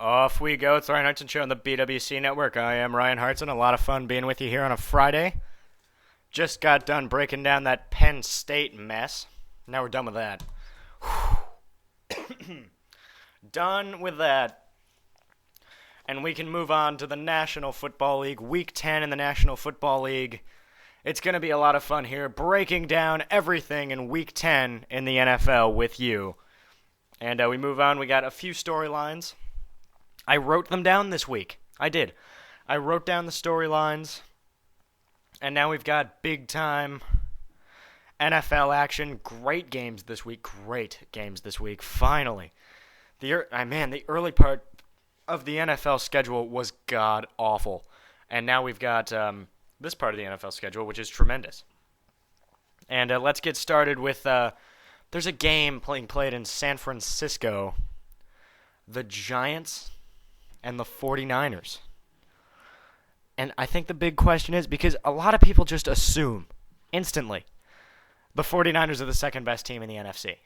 Off we go. It's the Ryan Hartson Show on the BWC Network. I am Ryan Hartson. A lot of fun being with you here on a Friday. Just got done breaking down that Penn State mess. Now we're done with that. Done with that. And we can move on to the National Football League. Week 10 in the National Football League. It's going to be a lot of fun here, breaking down everything in Week 10 in the NFL with you. And we move on. We got a few storylines. I wrote them down this week. I did. I wrote down the storylines. And now we've got big-time NFL action. Great games this week. Finally. The early part of the NFL schedule was god-awful. And now we've got this part of the NFL schedule, which is tremendous. And let's get started with, there's a game played in San Francisco. The Giants and the 49ers. And I think the big question is, because a lot of people just assume, instantly, the 49ers are the second best team in the NFC.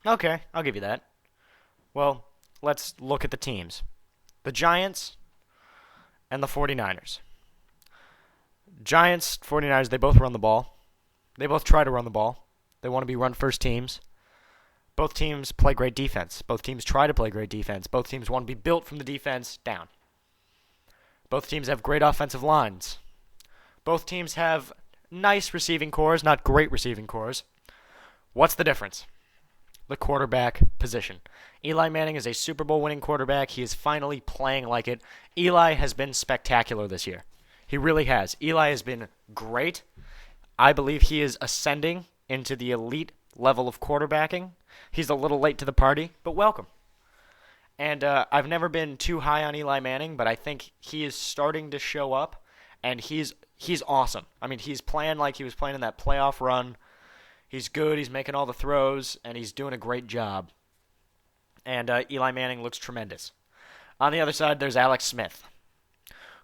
Okay, I'll give you that. Well, let's look at the teams. The Giants and the 49ers. Giants, 49ers, they both run the ball. They both try to run the ball. They want to be run-first teams. Both teams play great defense. Both teams try to play great defense. Both teams want to be built from the defense down. Both teams have great offensive lines. Both teams have nice receiving cores, not great receiving cores. What's the difference? The quarterback position. Eli Manning is a Super Bowl winning quarterback. He is finally playing like it. Eli has been spectacular this year. He really has. Eli has been great. I believe he is ascending into the elite level of quarterbacking. He's a little late to the party, but welcome. And I've never been too high on Eli Manning, but I think he is starting to show up, and he's awesome. I mean, he's playing like he was playing in that playoff run. He's good. He's making all the throws, and he's doing a great job. And Eli Manning looks tremendous. On the other side, there's Alex Smith,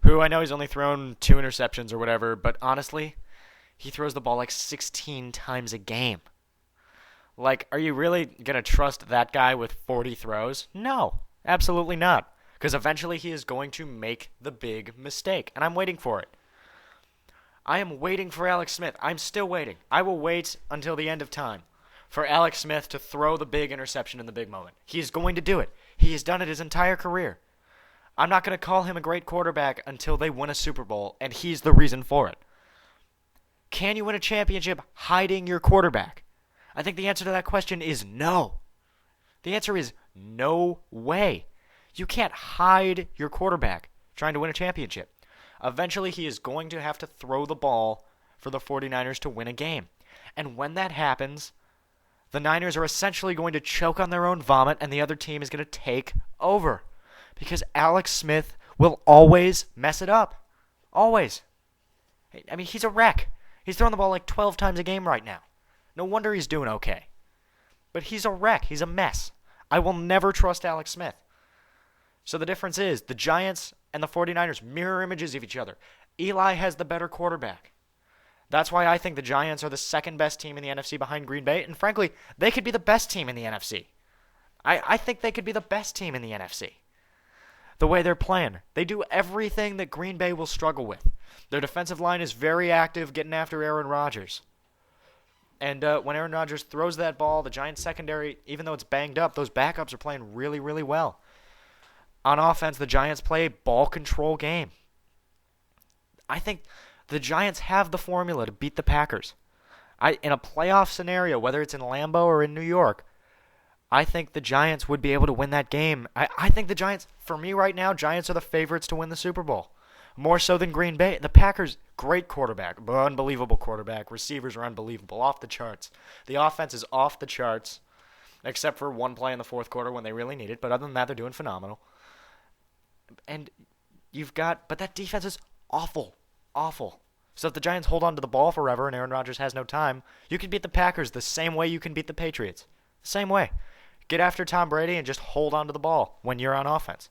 who I know he's only thrown 2 interceptions or whatever, but honestly, he throws the ball like 16 times a game. Like, are you really going to trust that guy with 40 throws? No, absolutely not. Because eventually he is going to make the big mistake, and I'm waiting for it. I am waiting for Alex Smith. I'm still waiting. I will wait until the end of time for Alex Smith to throw the big interception in the big moment. He is going to do it. He has done it his entire career. I'm not going to call him a great quarterback until they win a Super Bowl, and he's the reason for it. Can you win a championship hiding your quarterback? I think the answer to that question is no. The answer is no way. You can't hide your quarterback trying to win a championship. Eventually, he is going to have to throw the ball for the 49ers to win a game. And when that happens, the Niners are essentially going to choke on their own vomit, and the other team is going to take over. Because Alex Smith will always mess it up. Always. I mean, he's a wreck. He's throwing the ball like 12 times a game right now. No wonder he's doing okay. But he's a wreck. He's a mess. I will never trust Alex Smith. So the difference is the Giants and the 49ers mirror images of each other. Eli has the better quarterback. That's why I think the Giants are the second best team in the NFC behind Green Bay. And frankly, they could be the best team in the NFC. I think they could be the best team in the NFC. The way they're playing. They do everything that Green Bay will struggle with. Their defensive line is very active getting after Aaron Rodgers. And when Aaron Rodgers throws that ball, the Giants secondary, even though it's banged up, those backups are playing really, really well. On offense, the Giants play a ball control game. I think the Giants have the formula to beat the Packers. In a playoff scenario, whether it's in Lambeau or in New York, I think the Giants would be able to win that game. I think the Giants, for me right now, Giants are the favorites to win the Super Bowl. More so than Green Bay. The Packers, great quarterback, unbelievable quarterback. Receivers are unbelievable, off the charts. The offense is off the charts, except for one play in the fourth quarter when they really need it. But other than that, they're doing phenomenal. And but that defense is awful, awful. So if the Giants hold on to the ball forever and Aaron Rodgers has no time, you can beat the Packers the same way you can beat the Patriots. Same way. Get after Tom Brady and just hold on to the ball when you're on offense.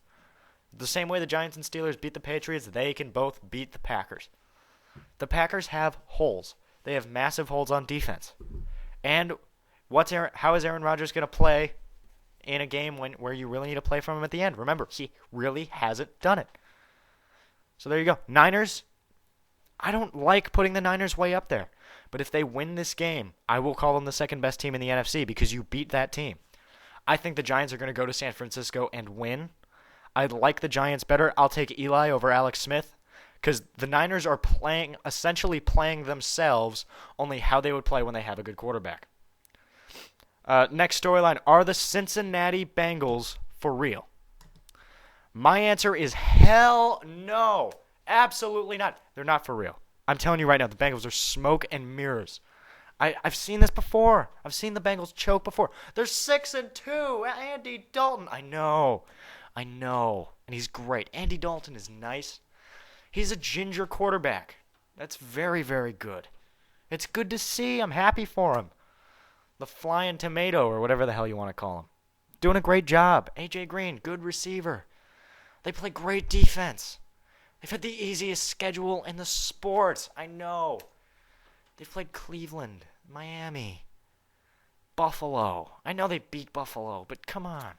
The same way the Giants and Steelers beat the Patriots, they can both beat the Packers. The Packers have holes. They have massive holes on defense. And how is Aaron Rodgers going to play in a game where you really need to play from him at the end. Remember, he really hasn't done it. So there you go. Niners, I don't like putting the Niners way up there. But if they win this game, I will call them the second best team in the NFC because you beat that team. I think the Giants are going to go to San Francisco and win. I like the Giants better. I'll take Eli over Alex Smith because the Niners are essentially playing themselves, only how they would play when they have a good quarterback. Next storyline, are the Cincinnati Bengals for real? My answer is hell no. Absolutely not. They're not for real. I'm telling you right now, the Bengals are smoke and mirrors. I've seen this before. I've seen the Bengals choke before. They're 6-2. Andy Dalton. I know. And he's great. Andy Dalton is nice. He's a ginger quarterback. That's very, very good. It's good to see. I'm happy for him. The flying tomato or whatever the hell you want to call him. Doing a great job. A.J. Green, good receiver. They play great defense. They've had the easiest schedule in the sport. I know. They've played Cleveland, Miami, Buffalo. I know they beat Buffalo, but come on.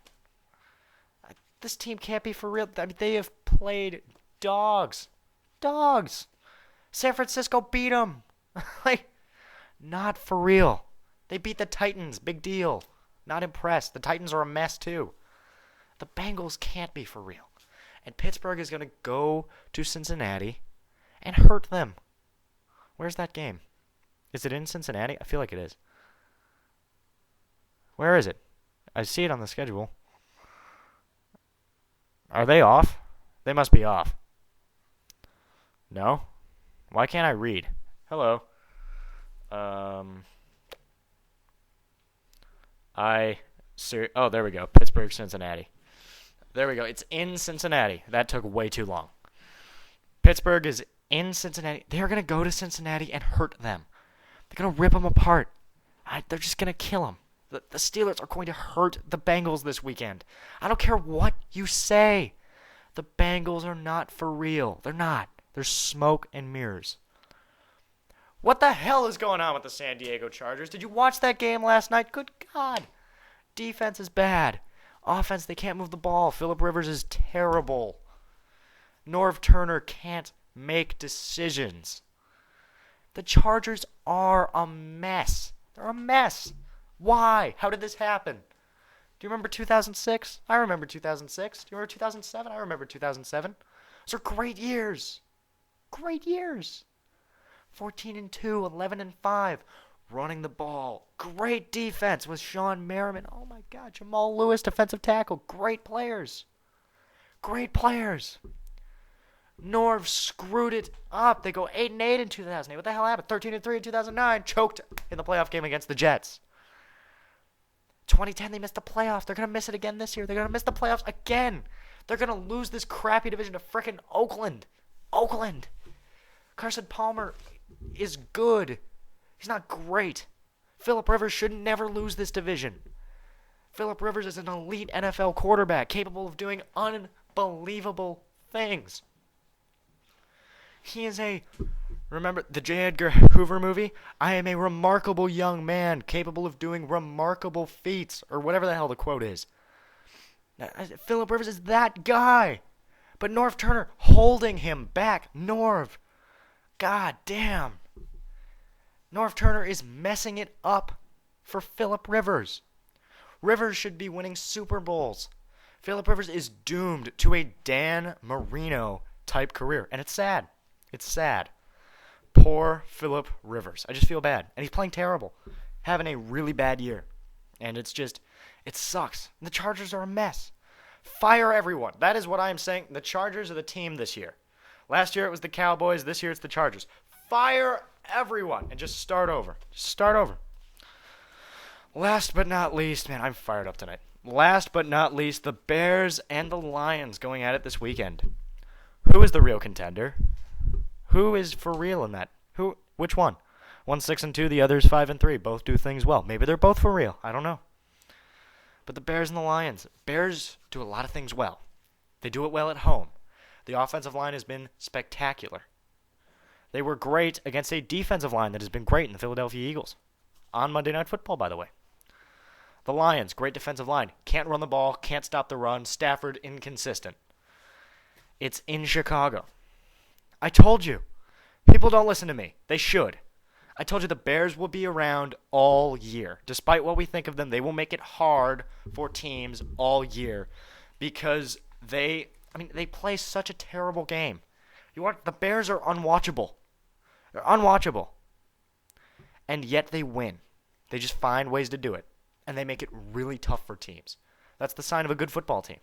This team can't be for real. I mean, they have played dogs. Dogs. San Francisco beat them. Not for real. They beat the Titans. Big deal. Not impressed. The Titans are a mess, too. The Bengals can't be for real. And Pittsburgh is going to go to Cincinnati and hurt them. Where's that game? Is it in Cincinnati? I feel like it is. Where is it? I see it on the schedule. Are they off? They must be off. No? Why can't I read? Hello. Oh, there we go. Pittsburgh, Cincinnati. There we go. It's in Cincinnati. That took way too long. Pittsburgh is in Cincinnati. They're going to go to Cincinnati and hurt them. They're going to rip them apart. They're just going to kill them. The Steelers are going to hurt the Bengals this weekend. I don't care what you say. The Bengals are not for real. They're not. They're smoke and mirrors. What the hell is going on with the San Diego Chargers? Did you watch that game last night? Good God. Defense is bad. Offense, they can't move the ball. Phillip Rivers is terrible. Norv Turner can't make decisions. The Chargers are a mess. They're a mess. Why? How did this happen? Do you remember 2006? I remember 2006. Do you remember 2007? I remember 2007. Those are great years. Great years. 14-2, 11-5. Running the ball. Great defense with Sean Merriman. Oh my God. Jamal Lewis, defensive tackle. Great players. Great players. Norv screwed it up. They go 8-8 in 2008. What the hell happened? 13-3 in 2009. Choked in the playoff game against the Jets. 2010, they missed the playoffs. They're going to miss it again this year. They're going to miss the playoffs again. They're going to lose this crappy division to frickin' Oakland. Oakland. Carson Palmer is good. He's not great. Phillip Rivers should never lose this division. Phillip Rivers is an elite NFL quarterback capable of doing unbelievable things. He is remember the J. Edgar Hoover movie? I am a remarkable young man capable of doing remarkable feats, or whatever the hell the quote is. Phillip Rivers is that guy. But Norv Turner holding him back. Norv. God damn. Norv Turner is messing it up for Phillip Rivers. Rivers should be winning Super Bowls. Phillip Rivers is doomed to a Dan Marino type career. And it's sad. It's sad. Poor Phillip Rivers. I just feel bad. And he's playing terrible. Having a really bad year. And it sucks. The Chargers are a mess. Fire everyone. That is what I'm saying. The Chargers are the team this year. Last year it was the Cowboys. This year it's the Chargers. Fire everyone and just start over. Start over. Last but not least, man, I'm fired up tonight. Last but not least, the Bears and the Lions going at it this weekend. Who is the real contender? Who is for real in that? Which one? One's 6-2, the other's 5-3. Both do things well. Maybe they're both for real. I don't know. But the Bears and the Lions. Bears do a lot of things well. They do it well at home. The offensive line has been spectacular. They were great against a defensive line that has been great in the Philadelphia Eagles. On Monday Night Football, by the way. The Lions, great defensive line. Can't run the ball, can't stop the run. Stafford, inconsistent. It's in Chicago. I told you. People don't listen to me. They should. I told you the Bears will be around all year. Despite what we think of them, they will make it hard for teams all year because they play such a terrible game. The Bears are unwatchable. They're unwatchable. And yet they win. They just find ways to do it. And they make it really tough for teams. That's the sign of a good football team.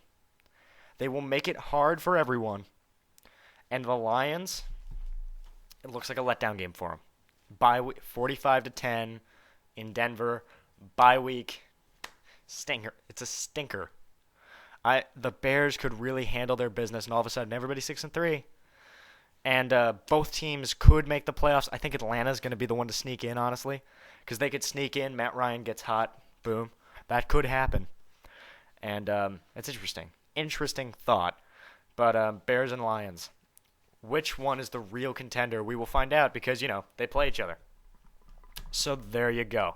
They will make it hard for everyone. And the Lions, it looks like a letdown game for them. Bye week, 45-10 in Denver. Bye week, stinker. It's a stinker. The Bears could really handle their business, and all of a sudden, everybody's 6-3. And both teams could make the playoffs. I think Atlanta's going to be the one to sneak in, honestly, because they could sneak in. Matt Ryan gets hot. Boom. That could happen. And it's interesting. Interesting thought. But Bears and Lions. Which one is the real contender? We will find out because, they play each other. So there you go.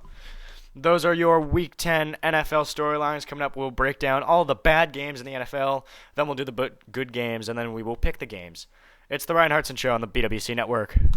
Those are your Week 10 NFL storylines. Coming up, we'll break down all the bad games in the NFL. Then we'll do the good games, and then we will pick the games. It's the Ryan Hartson Show on the BWC Network.